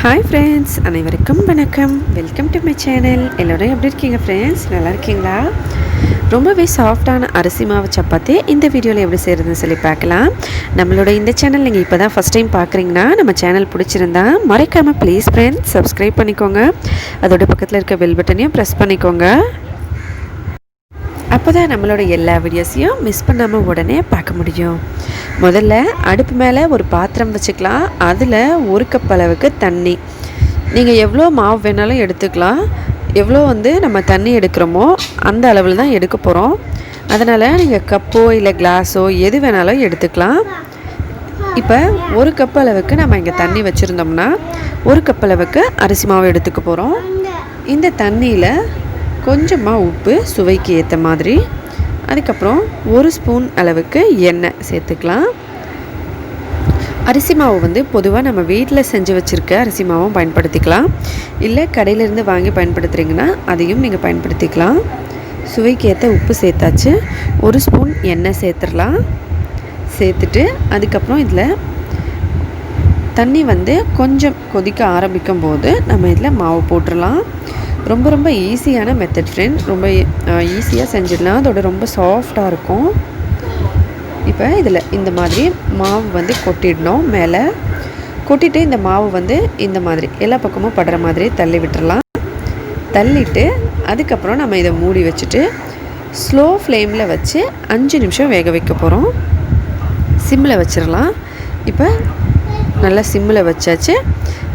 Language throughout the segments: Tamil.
ஹாய் ஃப்ரெண்ட்ஸ், அனைவருக்கும் வணக்கம். Welcome to my channel. எல்லோரும் எப்படி இருக்கீங்க ஃப்ரெண்ட்ஸ்? நல்லா இருக்கீங்களா? ரொம்பவே சாஃப்டான அரிசி மாவு சப்பாத்தி இந்த வீடியோவில் எப்படி செய்கிறதுன்னு சொல்லி பார்க்கலாம். நம்மளோட இந்த சேனல் நீங்கள் இப்போ தான் ஃபஸ்ட் டைம் பார்க்குறீங்கன்னா நம்ம சேனல் பிடிச்சிருந்தா மறக்காமல் ப்ளீஸ் ஃப்ரெண்ட்ஸ் சப்ஸ்கிரைப் பண்ணிக்கோங்க. அதோட பக்கத்தில் இருக்க பெல் பட்டனையும் ப்ரெஸ் பண்ணிக்கோங்க. அப்போ தான் நம்மளோட எல்லா வீடியோஸையும் மிஸ் பண்ணாமல் உடனே பார்க்க முடியும். முதல்ல அடுப்பு மேலே ஒரு பாத்திரம் வச்சுக்கலாம். அதில் ஒரு கப் அளவுக்கு தண்ணி, நீங்கள் எவ்வளோ மாவு வேணாலும் எடுத்துக்கலாம். எவ்வளோ நம்ம தண்ணி எடுக்கிறோமோ அந்த அளவில் தான் எடுக்க போகிறோம். அதனால் நீங்கள் கப்போ இல்லை கிளாஸோ எது வேணாலும் எடுத்துக்கலாம். இப்போ ஒரு கப் அளவுக்கு நம்ம இங்கே தண்ணி வச்சுருந்தோம்னா ஒரு கப் அளவுக்கு அரிசி மாவு எடுத்துக்க போகிறோம். இந்த தண்ணியில் கொஞ்சமாக உப்பு சுவைக்கு ஏற்ற மாதிரி, அதுக்கப்புறம் ஒரு ஸ்பூன் அளவுக்கு எண்ணெய் சேர்த்துக்கலாம். அரிசி மாவு பொதுவாக நம்ம வீட்டில் செஞ்சு வச்சுருக்க அரிசி மாவும் பயன்படுத்திக்கலாம். இல்லை கடையிலேருந்து வாங்கி பயன்படுத்துகிறீங்கன்னா அதையும் நீங்கள் பயன்படுத்திக்கலாம். சுவைக்கு ஏற்ற உப்பு சேர்த்தாச்சு. ஒரு ஸ்பூன் எண்ணெய் சேர்த்துடலாம். சேர்த்துட்டு அதுக்கப்புறம் இதில் தண்ணி கொஞ்சம் கொதிக்க ஆரம்பிக்கும் போது நம்ம இதில் மாவு போட்டுடலாம். ரொம்ப ஈஸியான மெத்தட் ஃப்ரெண்ட். ரொம்ப ஈஸியாக செஞ்சிடலாம். அதோட ரொம்ப சாஃப்டாக இருக்கும். இப்போ இதில் இந்த மாதிரி மாவு கொட்டிடணும். மேலே கொட்டிட்டு இந்த மாவு இந்த மாதிரி எல்லா பக்கமும் படுற மாதிரி தள்ளி விட்டுறலாம். தள்ளிட்டு அதுக்கப்புறம் நம்ம இதை மூடி வச்சுட்டு ஸ்லோ ஃப்ளேமில் வச்சு 5 நிமிஷம் வேக வைக்க போகிறோம். சிம்மில் வச்சிடலாம். இப்போ நல்லா சிம்மில் வச்சாச்சு.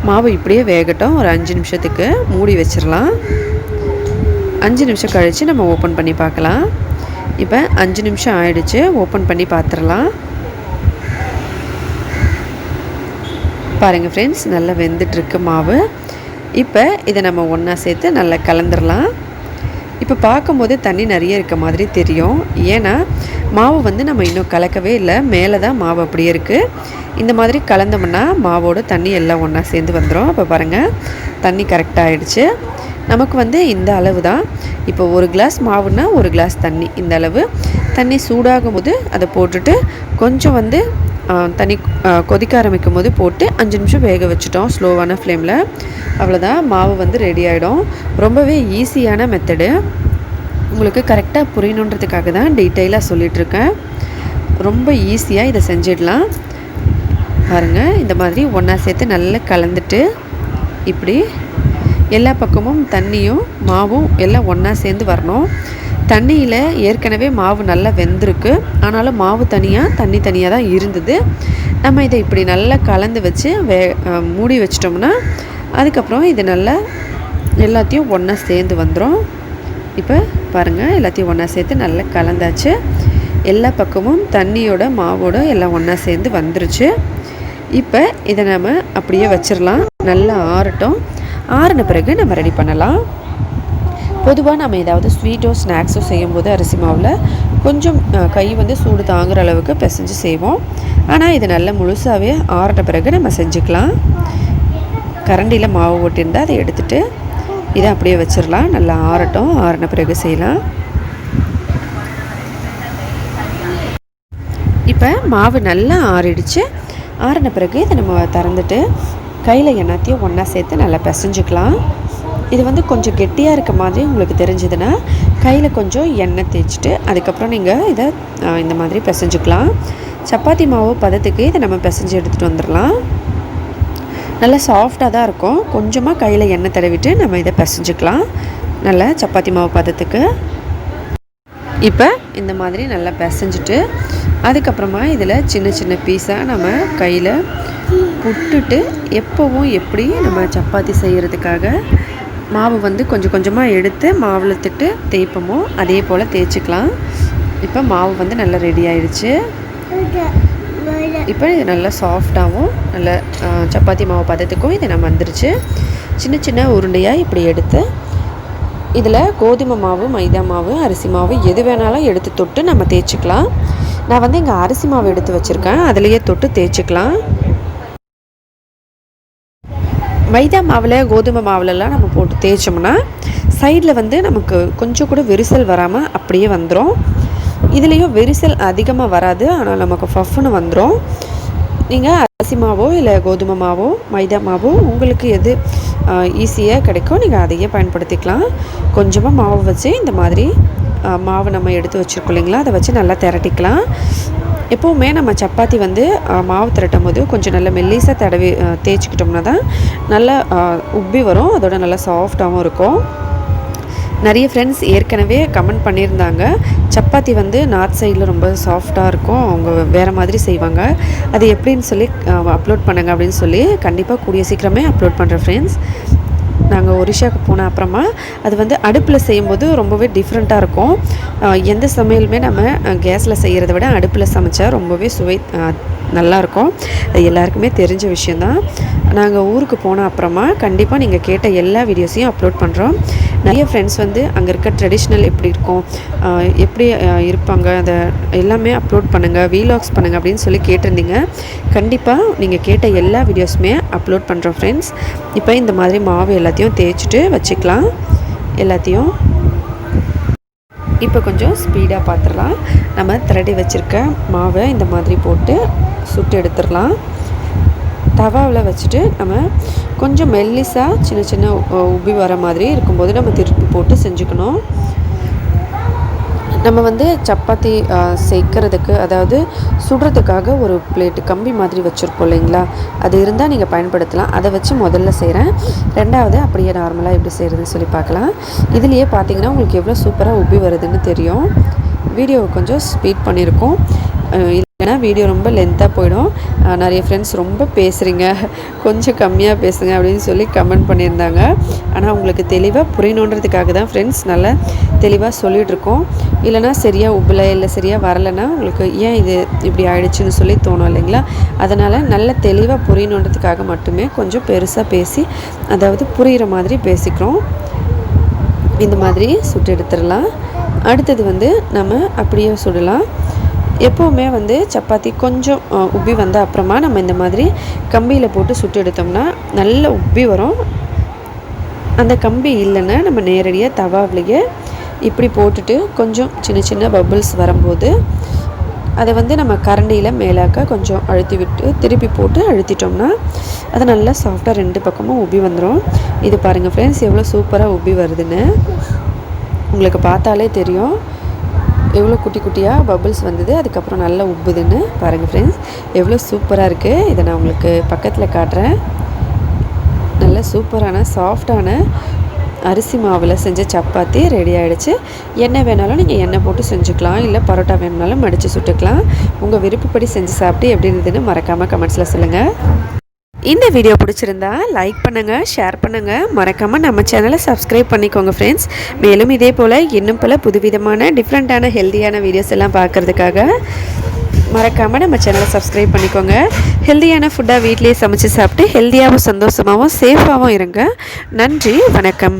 மாவு இப்படியே வேகட்டும். ஒரு 5 நிமிஷத்துக்கு மூடி வச்சிடலாம். 5 நிமிஷம் கழித்து நம்ம ஓப்பன் பண்ணி பார்க்கலாம். இப்போ 5 நிமிஷம் ஆயிடுச்சு. ஓப்பன் பண்ணி பார்த்துடலாம். பாருங்கள் ஃப்ரெண்ட்ஸ், நல்லா வெந்துட்டுருக்கு மாவு. இப்போ இதை நம்ம ஒன்றா சேர்த்து நல்லா கலந்துடலாம். இப்போ பார்க்கும்போது தண்ணி நிறைய இருக்க மாதிரி தெரியும். ஏன்னா மாவு நம்ம இன்னும் கலக்கவே இல்லை. மேலே தான் மாவு அப்படியே இருக்குது. இந்த மாதிரி கலந்தோம்னா மாவோட தண்ணி எல்லாம் ஒன்றா சேர்ந்து வந்துடும். இப்போ பாருங்கள், தண்ணி கரெக்டாக ஆகிடுச்சு. நமக்கு இந்த அளவு தான். இப்போ ஒரு கிளாஸ் மாவுன்னா ஒரு கிளாஸ் தண்ணி. இந்த அளவு தண்ணி சூடாகும் போது அதை போட்டுட்டு கொஞ்சம் தண்ணி கொதிக்க ஆரம்பிக்கும் போது போட்டு 5 நிமிஷம் வேக வச்சுட்டோம் ஸ்லோவான ஃப்ளேமில். அவ்வளோதான், மாவு ரெடி ஆகிடும். ரொம்பவே ஈஸியான மெத்தடு. உங்களுக்கு கரெக்டாக புரியணுன்றதுக்காக தான் டீட்டெயிலாக சொல்லிகிட்ருக்கேன். ரொம்ப ஈஸியாக இதை செஞ்சிடலாம். பாருங்கள், இந்த மாதிரி ஒன்றா சேர்த்து நல்லா கலந்துட்டு இப்படி எல்லா பக்கமும் தண்ணியும் மாவும் எல்லாம் ஒன்றா சேர்ந்து வரணும். தண்ணியில் ஏற்கனவே மாவு நல்லா வெந்திருக்கு. ஆனாலும் மாவு தனியாக தண்ணி தனியாக தான் இருந்தது. நம்ம இதை இப்படி நல்லா கலந்து வச்சு மூடி வச்சிட்டோம்னா அதுக்கப்புறம் இது நல்லா எல்லாத்தையும் ஒன்றா சேர்ந்து வந்துடும். இப்போ பாருங்கள், எல்லாத்தையும் ஒன்றா சேர்த்து நல்லா கலந்தாச்சு. எல்லா பக்கமும் தண்ணியோட மாவோட எல்லாம் ஒன்றா சேர்ந்து வந்துருச்சு. இப்போ இதை நம்ம அப்படியே வச்சிடலாம். நல்லா ஆறட்டும். ஆறின பிறகு நம்ம ரெடி பண்ணலாம். பொதுவாக நம்ம ஏதாவது ஸ்வீட்டோ ஸ்நாக்ஸோ செய்யும்போது அரிசி மாவில் கொஞ்சம் கை சூடு தாங்குகிற அளவுக்கு பிசைஞ்சு செய்வோம். ஆனால் இது நல்லா முழுசாகவே ஆறின பிறகு நம்ம செஞ்சுக்கலாம். கரண்டியில் மாவு ஓட்டியிருந்தால் அதை எடுத்துகிட்டு இதை அப்படியே வச்சிடலாம். நல்லா ஆறட்டும். ஆறின பிறகு செய்யலாம். இப்போ மாவு நல்லா ஆறிடுச்சு. ஆறின பிறகு இதை நம்ம திறந்துட்டு கையில் எல்லாத்தையும் ஒன்றா சேர்த்து நல்லா பிசைஞ்சுக்கலாம். இது கொஞ்சம் கெட்டியாக இருக்க மாதிரி உங்களுக்கு தெரிஞ்சதுன்னா கையில் கொஞ்சம் எண்ணெய் தேய்ச்சிட்டு அதுக்கப்புறம் நீங்கள் இதை இந்த மாதிரி பிசைஞ்சுக்கலாம். சப்பாத்தி மாவு பதத்துக்கு இதை நம்ம பிசைஞ்சு எடுத்துகிட்டு வந்துடலாம். நல்லா சாஃப்டாக தான் இருக்கும். கொஞ்சமாக கையில் எண்ணெய் தடவிட்டு நம்ம இதை பிசைஞ்சுக்கலாம் நல்லா சப்பாத்தி மாவு பதத்துக்கு. இப்போ இந்த மாதிரி நல்லா பிசைஞ்சிட்டு அதுக்கப்புறமா இதில் சின்ன சின்ன பீஸாக நம்ம கையில் புட்டுட்டு எப்போவும் எப்படி நம்ம சப்பாத்தி செய்கிறதுக்காக மாவு கொஞ்சம் கொஞ்சமாக எடுத்து மாவில் திட்டு தேய்ப்போமோ அதே போல் தேய்ச்சிக்கலாம். இப்போ மாவு நல்லா ரெடி ஆயிடுச்சு. இப்போ இது நல்லா சாஃப்டாகவும் நல்ல சப்பாத்தி மாவு பதத்துக்கும் இது நம்ம வந்துருச்சு. சின்ன சின்ன உருண்டையாக இப்படி எடுத்து இதில் கோதுமை மாவு, மைதா மாவு, அரிசி மாவு எது வேணாலும் எடுத்து தொட்டு நம்ம தேய்ச்சிக்கலாம். நான் இங்கே அரிசி மாவு எடுத்து வச்சுருக்கேன். அதிலையே தொட்டு தேய்ச்சிக்கலாம். மைதா மாவில் கோதுமை மாவுலலாம் நம்ம போட்டு தேய்ச்சோம்னா சைடில் நமக்கு கொஞ்சம் கூட விரிசல் வராமல் அப்படியே வந்துடும். இதுலேயும் விரிசல் அதிகமாக வராது. ஆனால் நமக்கு ஃபஃப்னு வந்துடும். நீங்கள் அரிசி மாவோ இல்லை கோதுமை மாவோ மைதா மாவோ உங்களுக்கு எது ஈஸியாக கிடைக்கும் நீங்கள் அதையே பயன்படுத்திக்கலாம். கொஞ்சமாக மாவு வச்சு இந்த மாதிரி மாவு நம்ம எடுத்து வச்சுருக்கோம் இல்லைங்களா, அதை வச்சு நல்லா திரட்டிக்கலாம். எப்போவுமே நம்ம சப்பாத்தி வந்து மாவு திரட்டும் போது கொஞ்சம் நல்லா மெல்லிசாக தடவி தேய்ச்சிக்கிட்டோம்னா தான் நல்லா உப்பி வரும், அதோட நல்லா சாஃப்டாகவும் இருக்கும். நிறைய ஃப்ரெண்ட்ஸ் ஏற்கனவே கமெண்ட் பண்ணியிருந்தாங்க, சப்பாத்தி வந்து நார்த் சைடில் ரொம்ப சாஃப்டாக இருக்கும், அவங்க வேறு மாதிரி செய்வாங்க, அது எப்படின்னு சொல்லி அப்லோட் பண்ணுங்க அப்படின்னு சொல்லி கண்டிப்பாக கூடிய சீக்கிரமே அப்லோட் பண்ணுறேன் ஃப்ரெண்ட்ஸ். நாங்கள் ஒரிஷாவுக்கு போன அப்புறமா அது வந்து அடுப்பில் செய்யும்போது ரொம்பவே டிஃப்ரெண்ட்டாக இருக்கும். எந்த சமையலுமே நம்ம கேஸில் செய்கிறத விட அடுப்பில் சமைச்சா ரொம்பவே சுவை நல்லாயிருக்கும். அது எல்லாருக்குமே தெரிஞ்ச விஷயந்தான். நாங்கள் ஊருக்கு போன அப்புறமா கண்டிப்பாக நீங்கள் கேட்ட எல்லா வீடியோஸையும் அப்லோட் பண்ணுறோம். நிறைய ஃப்ரெண்ட்ஸ் வந்து அங்கே இருக்க ட்ரெடிஷ்னல் எப்படி இருக்கும், எப்படி இருப்பாங்க, அதை எல்லாமே அப்லோட் பண்ணுங்கள், வீலாக்ஸ் பண்ணுங்கள் அப்படின்னு சொல்லி கேட்டிருந்தீங்க. கண்டிப்பாக நீங்கள் கேட்ட எல்லா வீடியோஸுமே அப்லோட் பண்ணுறோம் ஃப்ரெண்ட்ஸ். இப்போ இந்த மாதிரி மாவு எல்லாத்தையும் தேய்ச்சிட்டு வச்சுக்கலாம். எல்லாத்தையும் இப்போ கொஞ்சம் ஸ்பீடாக பார்த்துடலாம். நம்ம திரட்டி வச்சுருக்க மாவை இந்த மாதிரி போட்டு சுட்டு எடுத்துடலாம். தவாவில் வச்சுட்டு நம்ம கொஞ்சம் மெல்லிசாக சின்ன சின்ன உப்பி வர மாதிரி இருக்கும்போது நம்ம திருப்பி போட்டு செஞ்சுக்கணும். நம்ம வந்து சப்பாத்தி சேர்க்கறதுக்கு, அதாவது சுடுறதுக்காக ஒரு பிளேட்டு கம்பி மாதிரி வச்சுருக்கோம் இல்லைங்களா, அது இருந்தால் நீங்கள் பயன்படுத்தலாம். அதை வச்சு முதல்ல செய்கிறேன். ரெண்டாவது அப்படியே நார்மலாக எப்படி செய்கிறதுன்னு சொல்லி பார்க்கலாம். இதுலேயே பார்த்தீங்கன்னா உங்களுக்கு எவ்வளோ சூப்பராக உப்பி வருதுன்னு தெரியும். வீடியோவை கொஞ்சம் ஸ்பீட் பண்ணியிருக்கோம், இல்லைன்னா வீடியோ ரொம்ப லென்த்தாக போயிடும். நிறைய ஃப்ரெண்ட்ஸ் ரொம்ப பேசுகிறீங்க, கொஞ்சம் கம்மியாக பேசுங்க அப்படின்னு சொல்லி கமெண்ட் பண்ணியிருந்தாங்க. ஆனால் உங்களுக்கு தெளிவாக புரியணுன்றதுக்காக தான் ஃப்ரெண்ட்ஸ் நல்லா தெளிவாக சொல்லிகிட்ருக்கோம். இல்லைனா சரியாக உப்பலை இல்லை சரியாக வரலைன்னா உங்களுக்கு ஏன் இது இப்படி ஆயிடுச்சுன்னு சொல்லி தோணும் இல்லைங்களா, அதனால் நல்ல தெளிவாக புரியணுன்றதுக்காக மட்டுமே கொஞ்சம் பெருசாக பேசி, அதாவது புரிகிற மாதிரி பேசிக்கிறோம். இந்த மாதிரி சுட்டு எடுத்துடலாம். அடுத்தது வந்து நம்ம அப்படியே சுடலாம். எப்போவுமே வந்து சப்பாத்தி கொஞ்சம் உப்பி வந்த அப்புறமா நம்ம இந்த மாதிரி கம்பியில் போட்டு சுட்டு எடுத்தோம்னா நல்ல உப்பி வரும். அந்த கம்பி இல்லைன்னா நம்ம நேரடியாக தவாவிலேயே இப்படி போட்டுட்டு கொஞ்சம் சின்ன சின்ன பபிள்ஸ் வரும்போது அதை வந்து நம்ம கரண்டியில் மேலாக்க கொஞ்சம் அழுத்தி விட்டு திருப்பி போட்டு அழுத்திட்டோம்னா அது நல்லா சாஃப்டாக ரெண்டு பக்கமும் உப்பி வந்துடும். இது பாருங்கள் ஃப்ரெண்ட்ஸ், எவ்வளோ சூப்பராக உப்பி வருதுன்னு உங்களுக்கு பார்த்தாலே தெரியும். எவ்வளோ குட்டி குட்டியாக பபிள்ஸ் வந்தது, அதுக்கப்புறம் நல்லா உப்புதுன்னு பாருங்கள் ஃப்ரெண்ட்ஸ், எவ்வளோ சூப்பராக இருக்குது. இதை நான் உங்களுக்கு பக்கத்தில் காட்டுறேன். நல்ல சூப்பரான சாஃப்டான அரிசி மாவில் செஞ்ச சப்பாத்தி ரெடி ஆகிடுச்சு. எண்ணெய் வேணாலும் நீங்கள் எண்ணெய் போட்டு செஞ்சுக்கலாம், இல்லை பரோட்டா வேணுனாலும் மடித்து சுட்டுக்கலாம். உங்கள் விருப்பப்படி செஞ்சு சாப்பிட்டு எப்படி இருந்ததுன்னு மறக்காமல் கமெண்ட்ஸில் சொல்லுங்கள். இந்த வீடியோ பிடிச்சிருந்தா லைக் பண்ணுங்கள், ஷேர் பண்ணுங்கள், மறக்காமல் நம்ம சேனலை சப்ஸ்கிரைப் பண்ணிக்கோங்க ஃப்ரெண்ட்ஸ். மேலும் இதே போல் இன்னும் பல புதுவிதமான டிஃப்ரெண்ட்டான ஹெல்த்தியான வீடியோஸ் எல்லாம் பார்க்குறதுக்காக மறக்காமல் நம்ம சேனலை சப்ஸ்கிரைப் பண்ணிக்கோங்க. ஹெல்த்தியான ஃபுட்டாக வீட்டிலேயே சமைச்சு சாப்பிட்டு ஹெல்த்தியாகவும் சந்தோஷமாகவும் சேஃபாகவும் இருங்க. நன்றி, வணக்கம்.